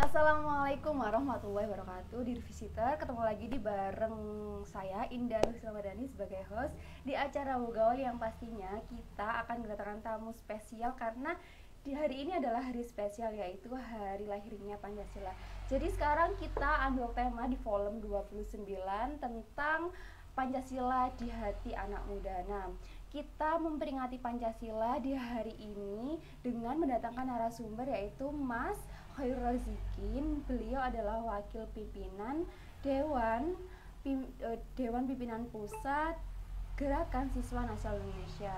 Assalamualaikum warahmatullahi wabarakatuh. Dear visitor, ketemu lagi di bareng saya Indah Nursamadani sebagai host di acara Wogaul yang pastinya kita akan kedatangan tamu spesial karena di hari ini adalah hari spesial yaitu hari lahirnya Pancasila. Jadi sekarang kita ambil tema di volume 29 tentang Pancasila di hati anak muda. Nah, kita memperingati Pancasila di hari ini dengan mendatangkan narasumber yaitu Mas Khairul Razikin. Beliau adalah wakil pimpinan Dewan Pimpinan Pusat Gerakan Siswa Nasional Indonesia.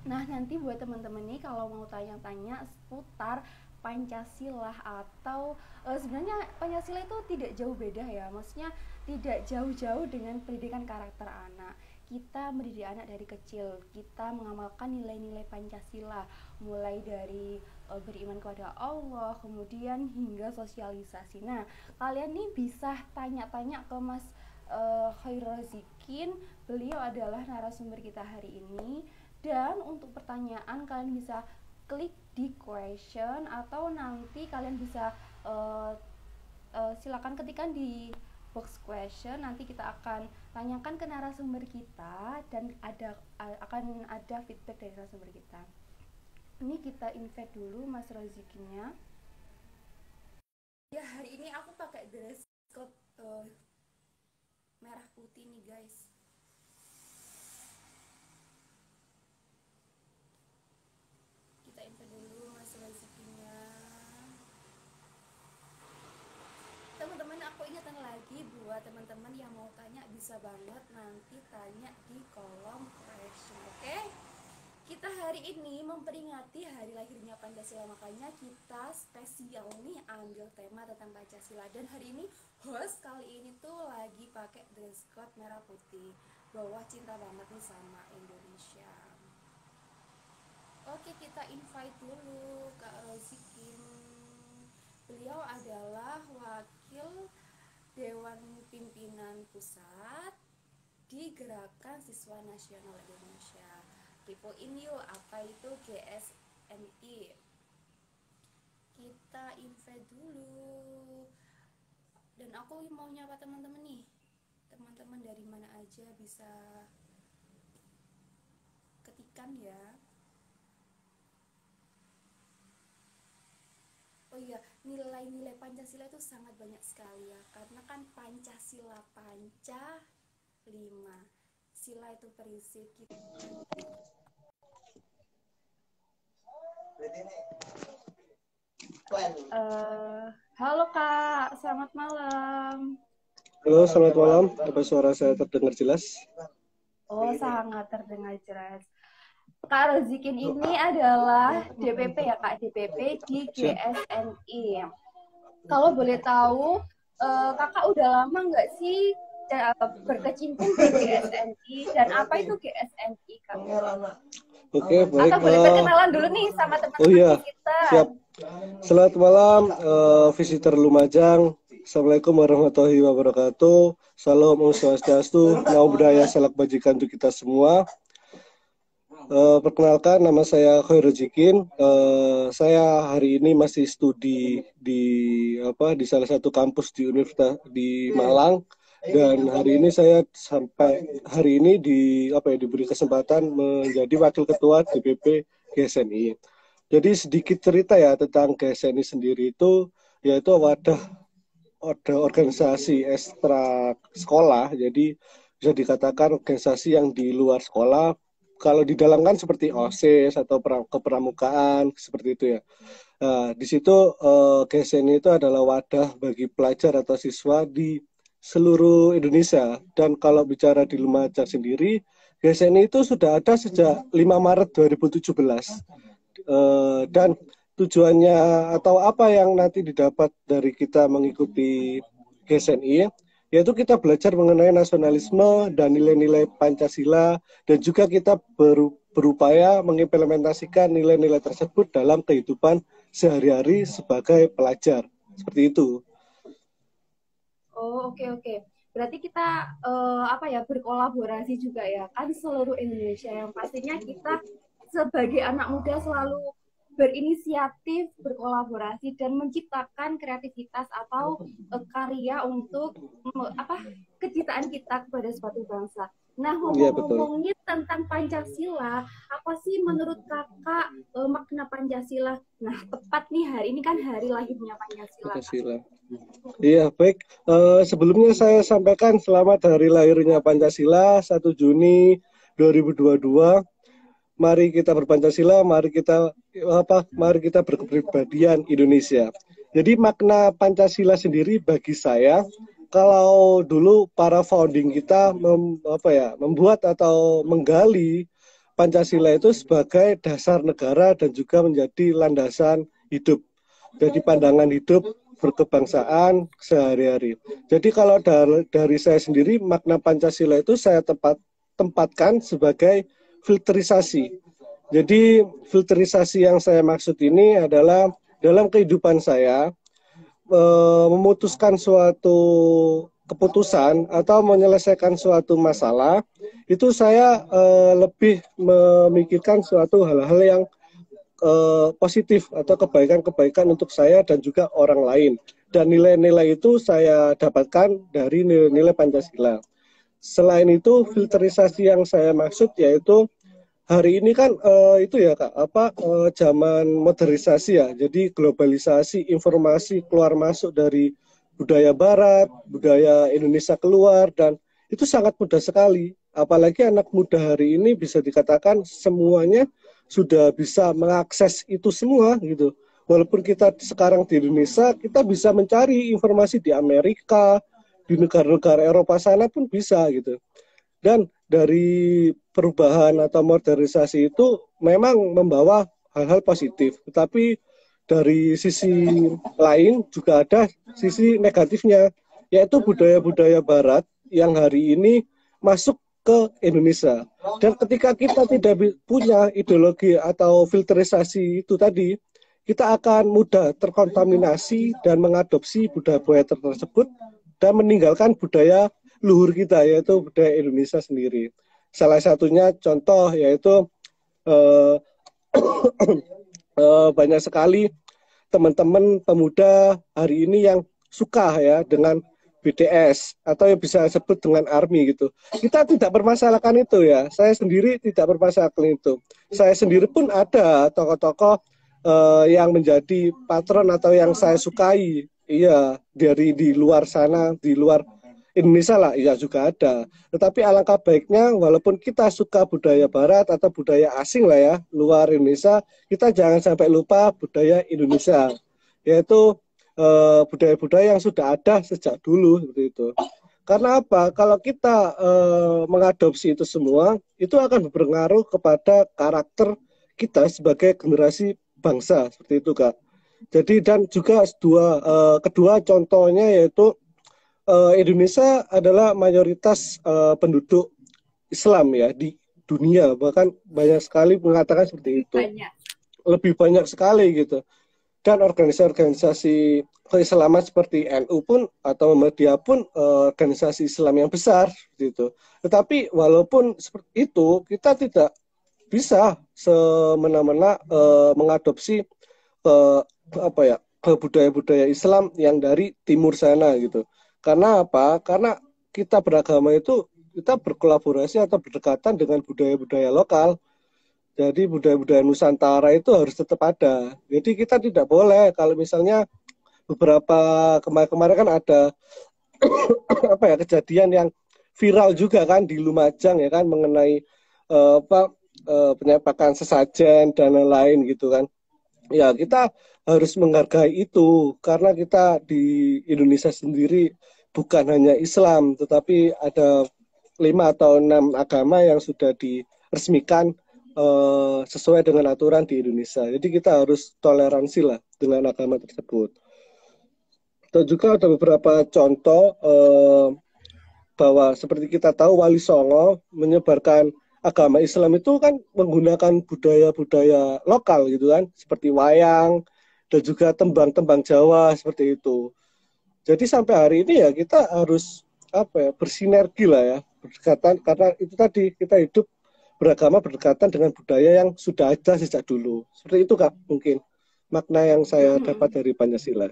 Nah, nanti buat teman-teman nih kalau mau tanya-tanya seputar Pancasila atau sebenarnya Pancasila itu tidak jauh beda ya. Maksudnya tidak jauh-jauh dengan pendidikan karakter anak. Kita mendidik anak dari kecil, kita mengamalkan nilai-nilai Pancasila mulai dari beriman kepada Allah, kemudian hingga sosialisasi. Nah, kalian nih bisa tanya-tanya ke Mas Khairul Razikin. Beliau adalah narasumber kita hari ini. Dan untuk pertanyaan kalian bisa klik di question atau nanti kalian bisa silakan ketikkan di box question. Nanti kita akan tanyakan ke narasumber kita dan akan ada feedback dari narasumber kita. Ini kita invite dulu Mas Razikinya. Ya, hari ini aku pakai dress code merah putih nih guys. Kita invite dulu Mas Razikinya. Teman-teman, aku ingatkan lagi buat teman-teman yang mau tanya bisa banget nanti tanya di kolom question, oke? Kita hari ini memperingati hari lahirnya Pancasila, makanya kita spesial nih ambil tema tentang Pancasila. Dan hari ini host kali ini tuh lagi pakai dress code merah putih, bahwa cinta banget nih sama Indonesia. Oke, kita invite dulu Kak Rozikin. Beliau adalah wakil Dewan Pimpinan Pusat di Gerakan Siswa Nasional Indonesia. Kepoin yuk, apa itu GSNI? Kita invite dulu. Dan aku mau nyapa teman-teman nih. Teman-teman dari mana aja bisa ketikan ya. Oh iya, nilai-nilai Pancasila itu sangat banyak sekali ya. Karena kan Pancasila, panca 5. Sila itu prinsip kita. Halo Kak, selamat malam. Halo, selamat malam. Apa suara saya terdengar jelas? Oh, sangat terdengar jelas. Kak Rozikin ini adalah DPP ya Kak, DPP di GSNI. Kalau boleh tahu, Kakak udah lama nggak sih berkecimpung di GSNI dan apa itu GSNI Kak? Oke, baik. Kakak boleh perkenalan dulu nih sama teman-teman Oh iya, visitor. siap. Selamat malam, visitor Lumajang. Assalamualaikum warahmatullahi wabarakatuh. Salam Om Swastiastu, Namo Buddhaya, Salam Kebajikan untuk kita semua. Perkenalkan, nama saya Khairul Razikin. Saya hari ini masih studi di salah satu kampus di Universitas di Malang. Dan hari ini saya sampai hari ini diberi kesempatan menjadi wakil ketua DPP GSNI. Jadi sedikit cerita ya tentang GSNI sendiri itu, yaitu wadah organisasi ekstra sekolah. Jadi bisa dikatakan organisasi yang di luar sekolah. Kalau di dalam kan seperti OSIS atau kepramukaan seperti itu ya. Nah, di situ GSNI itu adalah wadah bagi pelajar atau siswa di seluruh Indonesia. Dan kalau bicara di Lumajang sendiri, GSNI itu sudah ada sejak 5 Maret 2017. Dan tujuannya atau apa yang nanti didapat dari kita mengikuti GSNI, yaitu kita belajar mengenai nasionalisme dan nilai-nilai Pancasila, dan juga kita berupaya mengimplementasikan nilai-nilai tersebut dalam kehidupan sehari-hari sebagai pelajar. Seperti itu. Oh, oke. Berarti kita berkolaborasi juga ya kan seluruh Indonesia, yang pastinya kita sebagai anak muda selalu berinisiatif, berkolaborasi dan menciptakan kreativitas atau karya untuk kecintaan kita kepada suatu bangsa. Nah, ngomong-ngomongin tentang Pancasila, apa sih menurut kakak makna Pancasila? Nah, tepat nih hari ini kan hari lahirnya Pancasila. Iya, baik. Sebelumnya saya sampaikan selamat hari lahirnya Pancasila 1 Juni 2022. Mari kita berpancasila, mari kita berkepribadian Indonesia. Jadi makna Pancasila sendiri bagi saya, kalau dulu para founding kita membuat atau menggali Pancasila itu sebagai dasar negara dan juga menjadi landasan hidup. Jadi pandangan hidup berkebangsaan sehari-hari. Jadi kalau dari saya sendiri, makna Pancasila itu saya tempatkan sebagai filterisasi. Jadi filterisasi yang saya maksud ini adalah dalam kehidupan saya memutuskan suatu keputusan atau menyelesaikan suatu masalah, itu saya lebih memikirkan suatu hal-hal yang positif atau kebaikan-kebaikan untuk saya dan juga orang lain. Dan nilai-nilai itu saya dapatkan dari nilai-nilai Pancasila. Selain itu, filterisasi yang saya maksud yaitu hari ini kan zaman modernisasi ya. Jadi globalisasi, informasi keluar masuk dari budaya barat, budaya Indonesia keluar, dan itu sangat mudah sekali. Apalagi anak muda hari ini bisa dikatakan semuanya sudah bisa mengakses itu semua gitu. Walaupun kita sekarang di Indonesia, kita bisa mencari informasi di Amerika, di negara-negara Eropa sana pun bisa gitu. Dan dari perubahan atau modernisasi itu memang membawa hal-hal positif. Tetapi dari sisi lain juga ada sisi negatifnya, yaitu budaya-budaya barat yang hari ini masuk ke Indonesia. Dan ketika kita tidak punya ideologi atau filterisasi itu tadi, kita akan mudah terkontaminasi dan mengadopsi budaya-budaya tersebut dan meninggalkan budaya luhur kita, yaitu budaya Indonesia sendiri. Salah satunya contoh yaitu banyak sekali teman-teman pemuda hari ini yang suka ya dengan BTS atau yang bisa disebut dengan ARMY gitu. Kita tidak permasalahkan itu ya. Saya sendiri tidak permasalahkan itu. Saya sendiri pun ada tokoh-tokoh yang menjadi patron atau yang saya sukai. Iya, dari di luar sana, di luar Indonesia lah, iya juga ada. Tetapi alangkah baiknya, walaupun kita suka budaya barat atau budaya asing lah ya, luar Indonesia, kita jangan sampai lupa budaya Indonesia, yaitu budaya-budaya yang sudah ada sejak dulu seperti itu. Karena apa? Kalau kita mengadopsi itu semua, itu akan berpengaruh kepada karakter kita sebagai generasi bangsa seperti itu, Kak. Jadi dan juga kedua contohnya yaitu Indonesia adalah mayoritas penduduk Islam ya di dunia, bahkan banyak sekali mengatakan seperti itu. Lebih banyak sekali gitu. Dan organisasi-organisasi keislaman seperti NU pun atau Muhammadiyah pun organisasi Islam yang besar gitu. Tetapi walaupun seperti itu, kita tidak bisa semena-mena mengadopsi ke budaya-budaya Islam yang dari timur sana gitu. Karena apa? Karena kita beragama itu kita berkolaborasi atau berdekatan dengan budaya-budaya lokal. Jadi budaya-budaya Nusantara itu harus tetap ada. Jadi kita tidak boleh kalau misalnya beberapa kemarin kan ada kejadian yang viral juga kan di Lumajang ya kan mengenai penyepakan sesajen dan lain-lain gitu kan. Ya kita harus menghargai itu karena kita di Indonesia sendiri bukan hanya Islam tetapi ada 5 atau 6 agama yang sudah diresmikan sesuai dengan aturan di Indonesia. Jadi kita harus toleransi lah dengan agama tersebut. Dan juga ada beberapa contoh bahwa seperti kita tahu Wali Songo menyebarkan agama Islam itu kan menggunakan budaya-budaya lokal gitu kan, seperti wayang dan juga tembang-tembang Jawa seperti itu. Jadi sampai hari ini ya kita harus bersinergi lah ya, berdekatan karena itu tadi kita hidup beragama berdekatan dengan budaya yang sudah ada sejak dulu. Seperti itu Kak, mungkin makna yang saya dapat Mm-mm. dari Pancasila.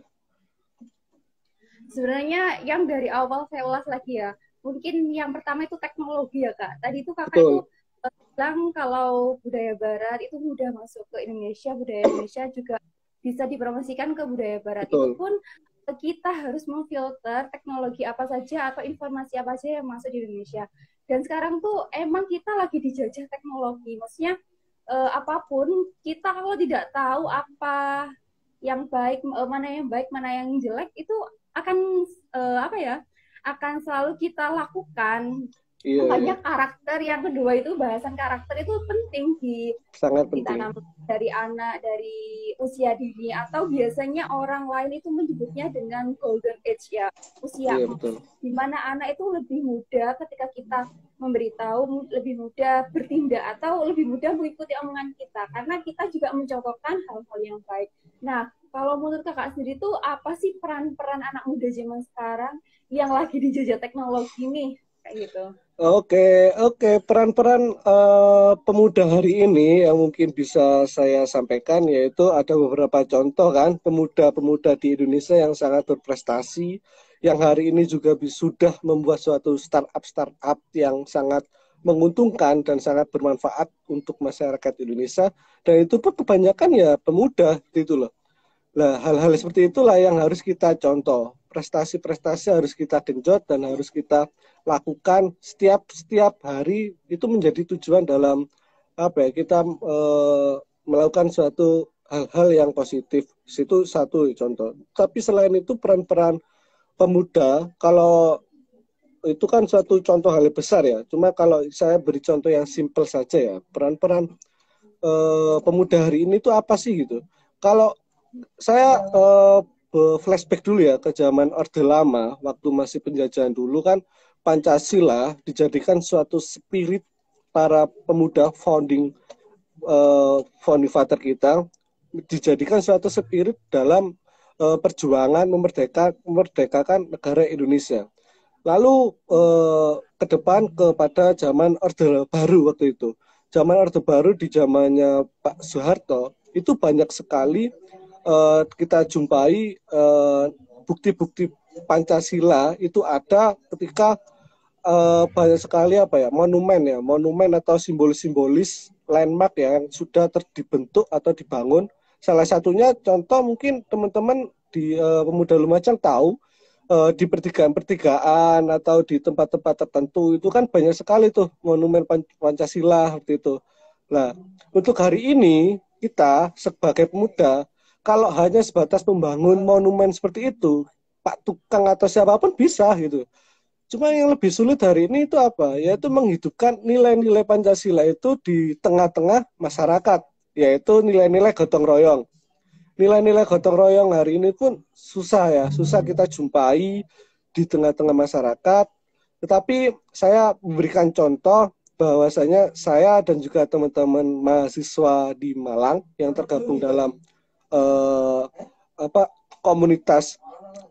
Sebenarnya yang dari awal saya ulas lagi ya. Mungkin yang pertama itu teknologi ya Kak. Tadi itu Kakak itu Betul, bilang kalau budaya Barat itu mudah masuk ke Indonesia, budaya Indonesia juga bisa dipromosikan ke budaya Barat. Itu betul. pun kita harus memfilter teknologi apa saja atau informasi apa saja yang masuk di Indonesia. Dan sekarang tuh emang kita lagi dijajah teknologi. Maksudnya apapun kita kalau tidak tahu apa yang baik, mana yang baik, mana yang jelek itu akan apa ya? Akan selalu kita lakukan. Iya, iya. Makanya karakter yang kedua itu bahasan karakter itu penting Sangat penting. ditanam dari anak dari usia dini atau biasanya orang lain itu menyebutnya dengan golden age ya usia Iya, emas betul. di mana anak itu lebih mudah ketika kita memberitahu lebih mudah bertindak atau lebih mudah mengikuti omongan kita karena kita juga mencontohkan hal-hal yang baik. Nah, kalau menurut kakak sendiri tuh apa sih peran-peran anak muda zaman sekarang yang lagi dijajah teknologi nih kayak gitu? Oke, oke. Peran-peran pemuda hari ini yang mungkin bisa saya sampaikan yaitu ada beberapa contoh kan pemuda-pemuda di Indonesia yang sangat berprestasi, yang hari ini juga sudah membuat suatu startup yang sangat menguntungkan dan sangat bermanfaat untuk masyarakat Indonesia. Dan itu pun kebanyakan ya pemuda gitu loh. Nah, hal-hal seperti itulah yang harus kita contoh. Prestasi-prestasi harus kita genjot dan harus kita lakukan setiap hari itu menjadi tujuan dalam apa ya kita melakukan suatu hal-hal yang positif. Itu satu contoh. Tapi selain itu peran-peran pemuda kalau itu kan suatu contoh hal yang besar ya. Cuma kalau saya beri contoh yang simpel saja ya, peran-peran pemuda hari ini itu apa sih gitu. Kalau saya flashback dulu ya ke zaman Orde Lama, waktu masih penjajahan dulu kan Pancasila dijadikan suatu spirit para pemuda founding father kita, dijadikan suatu spirit dalam perjuangan memerdekakan negara Indonesia. Lalu ke depan kepada zaman Orde Baru waktu itu. Zaman Orde Baru di zamannya Pak Soeharto itu banyak sekali kita jumpai bukti-bukti Pancasila itu ada ketika banyak sekali apa ya monumen atau simbolis-simbolis landmark ya, yang sudah dibentuk atau dibangun. Salah satunya contoh mungkin teman-teman di Pemuda Lumajang tahu di pertigaan-pertigaan atau di tempat-tempat tertentu itu kan banyak sekali tuh monumen Pancasila seperti itu. Nah, untuk hari ini kita sebagai pemuda kalau hanya sebatas membangun monumen seperti itu, Pak Tukang atau siapapun bisa gitu. Cuma yang lebih sulit hari ini itu apa? Yaitu menghidupkan nilai-nilai Pancasila itu di tengah-tengah masyarakat, yaitu nilai-nilai gotong royong. Nilai-nilai gotong royong hari ini pun susah ya, susah kita jumpai di tengah-tengah masyarakat. Tetapi saya memberikan contoh bahwasanya saya dan juga teman-teman mahasiswa di Malang yang tergabung dalam eh, apa komunitas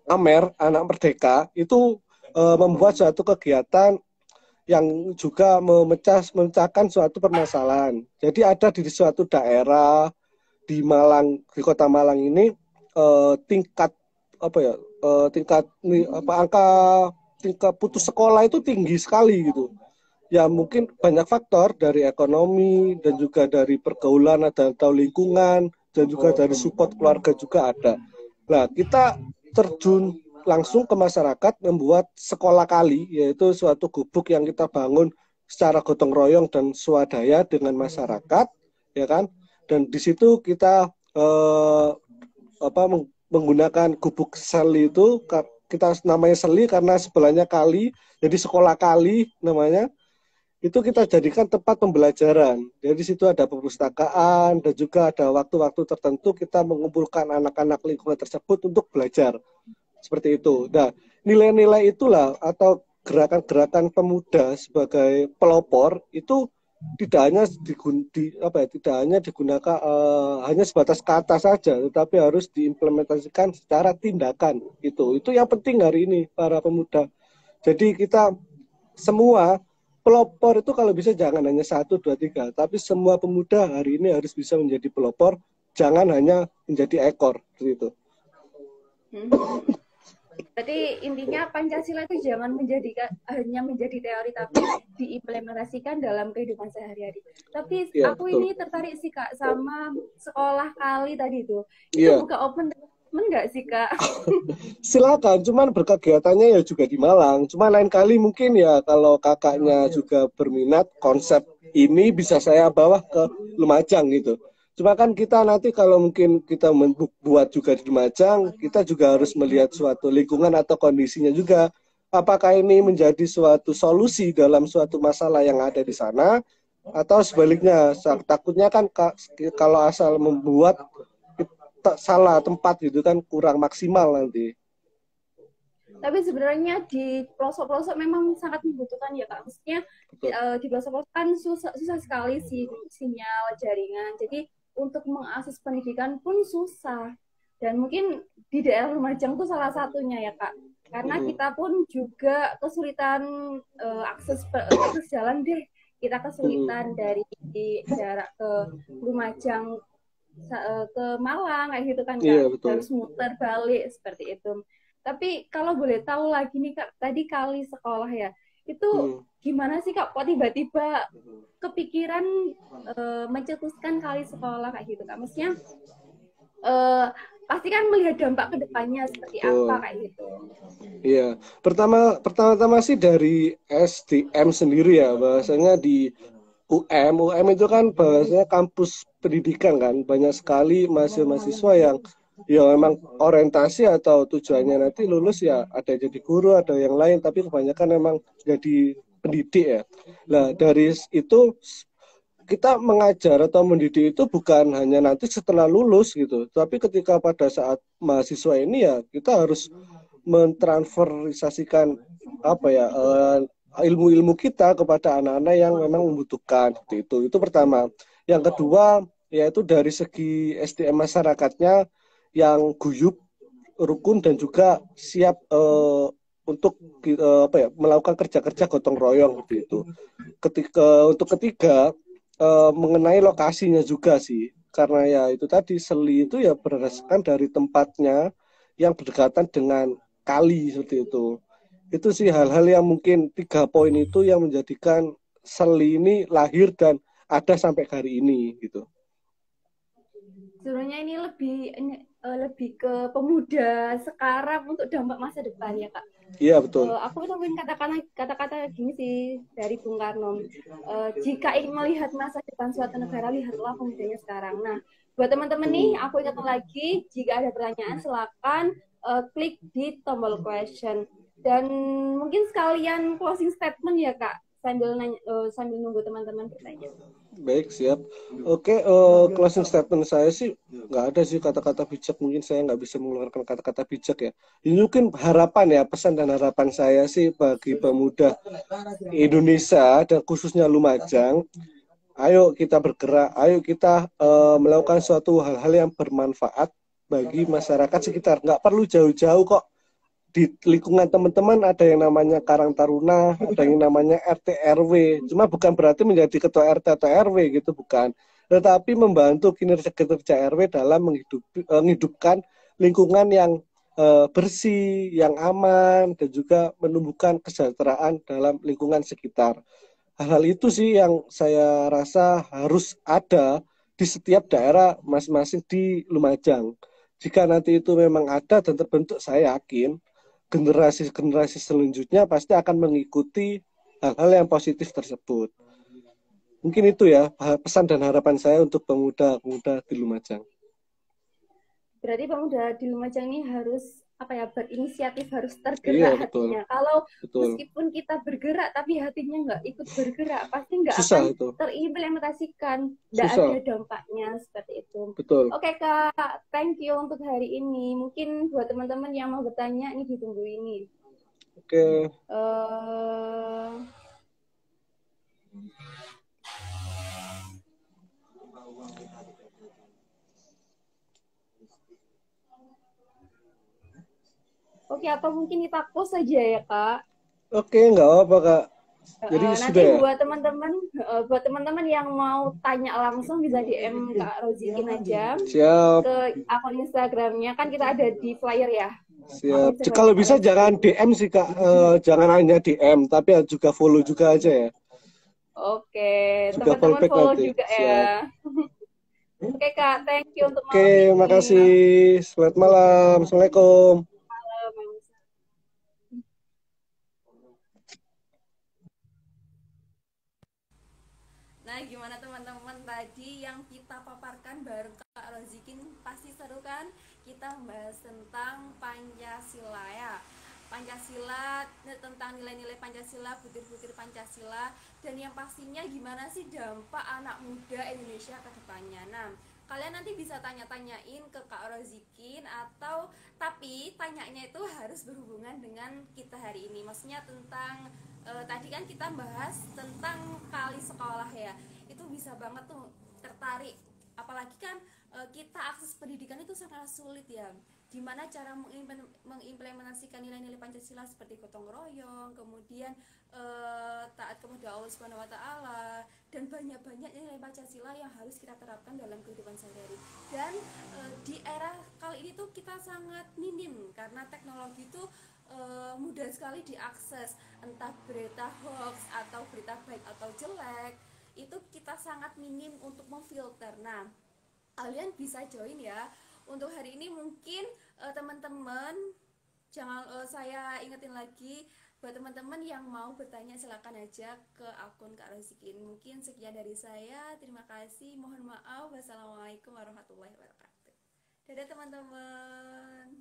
Amer Anak Merdeka itu membuat suatu kegiatan yang juga memecahkan suatu permasalahan. Jadi ada di suatu daerah di Malang, di Kota Malang ini tingkat apa ya tingkat apa angka tingkat putus sekolah itu tinggi sekali gitu. Ya mungkin banyak faktor dari ekonomi dan juga dari pergaulan atau lingkungan dan juga dari support keluarga juga ada. Nah, kita terjun langsung ke masyarakat membuat sekolah kali, yaitu suatu gubuk yang kita bangun secara gotong royong dan swadaya dengan masyarakat, ya kan? Dan di situ kita menggunakan gubuk seli itu kita namanya seli karena sebelahnya kali, jadi sekolah kali namanya itu kita jadikan tempat pembelajaran. Jadi di situ ada perpustakaan dan juga ada waktu-waktu tertentu kita mengumpulkan anak-anak lingkungan tersebut untuk belajar. Seperti itu. Nah, nilai-nilai itulah atau gerakan-gerakan pemuda sebagai pelopor itu tidak hanya tidak hanya digunakan hanya sebatas kata saja, tetapi harus diimplementasikan secara tindakan. Itu yang penting hari ini para pemuda. Jadi kita semua pelopor itu kalau bisa jangan hanya satu, dua, tiga, tapi semua pemuda hari ini harus bisa menjadi pelopor, jangan hanya menjadi ekor, seperti itu. Jadi intinya Pancasila itu jangan hanya menjadi teori, tapi diimplementasikan dalam kehidupan sehari-hari. Tapi Iya, aku betul. ini tertarik sih Kak sama sekolah kali tadi itu. Itu Iya, buka open development nggak sih Kak? silakan. Cuman berkegiatannya ya juga di Malang. Cuma lain kali mungkin ya kalau kakaknya juga berminat konsep ini bisa saya bawa ke Lumajang gitu. Cuma kan kita nanti kalau mungkin kita buat juga di Lumajang, kita juga harus melihat suatu lingkungan atau kondisinya juga. Apakah ini menjadi suatu solusi dalam suatu masalah yang ada di sana, atau sebaliknya, takutnya kan kalau asal membuat salah tempat gitu kan kurang maksimal nanti. Tapi sebenarnya di pelosok-pelosok memang sangat membutuhkan ya Kak. Maksudnya di pelosok-pelosok kan susah sekali sih sinyal jaringan. Jadi untuk mengakses pendidikan pun susah. Dan mungkin di daerah Lumajang tuh salah satunya ya Kak. Karena kita pun juga kesulitan akses jalan deh. Kita kesulitan dari jarak ke Lumajang ke Malang kayak gitu kan Iya Kak. betul. Harus muter balik seperti itu. Tapi kalau boleh tahu lagi nih Kak, tadi kali sekolah ya, itu gimana sih Kak? Kok tiba-tiba kepikiran mencetuskan kali sekolah kayak gitu Kak? Maksudnya pasti kan melihat dampak kedepannya seperti apa Betul. kayak gitu. Iya. Pertama-tama sih dari SDM sendiri ya, bahasanya di UM itu kan bahasanya kampus pendidikan kan, banyak sekali mahasiswa yang ya memang orientasi atau tujuannya nanti lulus ya ada jadi guru, ada yang lain, tapi kebanyakan memang jadi pendidik ya. Nah, dari itu kita mengajar atau mendidik itu bukan hanya nanti setelah lulus gitu, tapi ketika pada saat mahasiswa ini ya kita harus mentransferisasikan apa ya ilmu-ilmu kita kepada anak-anak yang memang membutuhkan seperti itu. Itu pertama. Yang kedua yaitu dari segi SDM masyarakatnya yang guyup, rukun dan juga siap untuk apa ya melakukan kerja-kerja gotong royong seperti itu. Untuk ketiga mengenai lokasinya juga sih, karena ya itu tadi Seli itu ya berdasarkan dari tempatnya yang berdekatan dengan kali seperti itu. Itu sih hal-hal yang mungkin 3 poin itu yang menjadikan Seli ini lahir dan ada sampai hari ini gitu. Sebenarnya ini lebih ke pemuda sekarang untuk dampak masa depan ya Kak. Iya betul. Aku nemuin kata-kata gini sih dari Bung Karno. Jika ingin melihat masa depan suatu negara, lihatlah pemudanya sekarang. Nah, buat teman-teman nih, aku ingatkan lagi, jika ada pertanyaan silakan klik di tombol question. Dan mungkin sekalian closing statement ya Kak, sambil nunggu teman-teman bertanya. Baik, siap. Oke, closing statement saya sih nggak ada sih kata-kata bijak. Mungkin saya nggak bisa mengeluarkan kata-kata bijak ya. Ini mungkin harapan ya, pesan dan harapan saya sih bagi pemuda Indonesia dan khususnya Lumajang. Ayo kita bergerak, ayo kita melakukan suatu hal-hal yang bermanfaat bagi masyarakat sekitar. Nggak perlu jauh-jauh kok. Di lingkungan teman-teman ada yang namanya Karang Taruna, ada yang namanya RT RW. Cuma bukan berarti menjadi ketua RT atau RW gitu, bukan. Tetapi membantu kinerja RW dalam menghidupkan lingkungan yang bersih, yang aman, dan juga menumbuhkan kesejahteraan dalam lingkungan sekitar. Hal-hal itu sih yang saya rasa harus ada di setiap daerah masing-masing di Lumajang. Jika nanti itu memang ada dan terbentuk, saya yakin generasi-generasi selanjutnya pasti akan mengikuti hal-hal yang positif tersebut. Mungkin itu ya pesan dan harapan saya untuk pemuda-pemuda di Lumajang. Berarti pemuda di Lumajang ini harus berinisiatif, harus tergerak Iya, betul. hatinya. Kalau Betul. meskipun kita bergerak tapi hatinya nggak ikut bergerak, pasti nggak Susah akan itu. terimplementasikan, nggak ada Susah. dampaknya seperti itu. Betul. Oke Kak, thank you untuk hari ini. Mungkin buat teman-teman yang mau bertanya, ini ditunggu ini. Oke. Oke, atau mungkin kita close saja ya Kak. Oke, nggak apa-apa Kak. Jadi Nanti sudah ya. buat teman-teman yang mau tanya langsung bisa DM Kak Rozikin aja Siap, ke akun Instagramnya, kan kita ada di flyer ya, siap. akun Instagramnya Kalau Kak bisa jangan Rozikin. DM sih Kak. Jangan hanya DM, tapi juga follow juga aja ya. Oke, Juga teman-teman fallback follow nanti. juga Siap. ya. Oke Kak, thank you untuk Oke, malam ini. makasih. Selamat malam. Assalamualaikum. Malam. Nah, gimana teman-teman tadi yang kita paparkan bareng Kak Rozikin, pasti seru kan? Kita membahas tentang Pancasila ya. Pancasila, tentang nilai-nilai Pancasila, butir-butir Pancasila, dan yang pastinya gimana sih dampak anak muda Indonesia ke depannya. Nah, kalian nanti bisa tanya-tanyain ke Kak Rozikin, atau tapi tanyanya itu harus berhubungan dengan kita hari ini. Maksudnya tentang tadi kan kita bahas tentang kali sekolah ya, itu bisa banget tuh tertarik, apalagi kan kita akses pendidikan itu sangat sulit ya, gimana cara mengimplementasikan nilai-nilai Pancasila seperti gotong royong, kemudian taat kepada Allah Subhanahu Wa Taala, dan banyak-banyak nilai Pancasila yang harus kita terapkan dalam kehidupan sehari-hari. Dan di era kali ini tuh kita sangat minim karena teknologi itu mudah sekali diakses, entah berita hoax atau berita baik atau jelek, itu kita sangat minim untuk memfilter. Nah, kalian bisa join ya. Untuk hari ini mungkin teman-teman jangan, saya ingetin lagi, buat teman-teman yang mau bertanya silakan aja ke akun Kak Rozikin. Mungkin sekian dari saya. Terima kasih. Mohon maaf. Wassalamualaikum warahmatullahi wabarakatuh. Dadah teman-teman.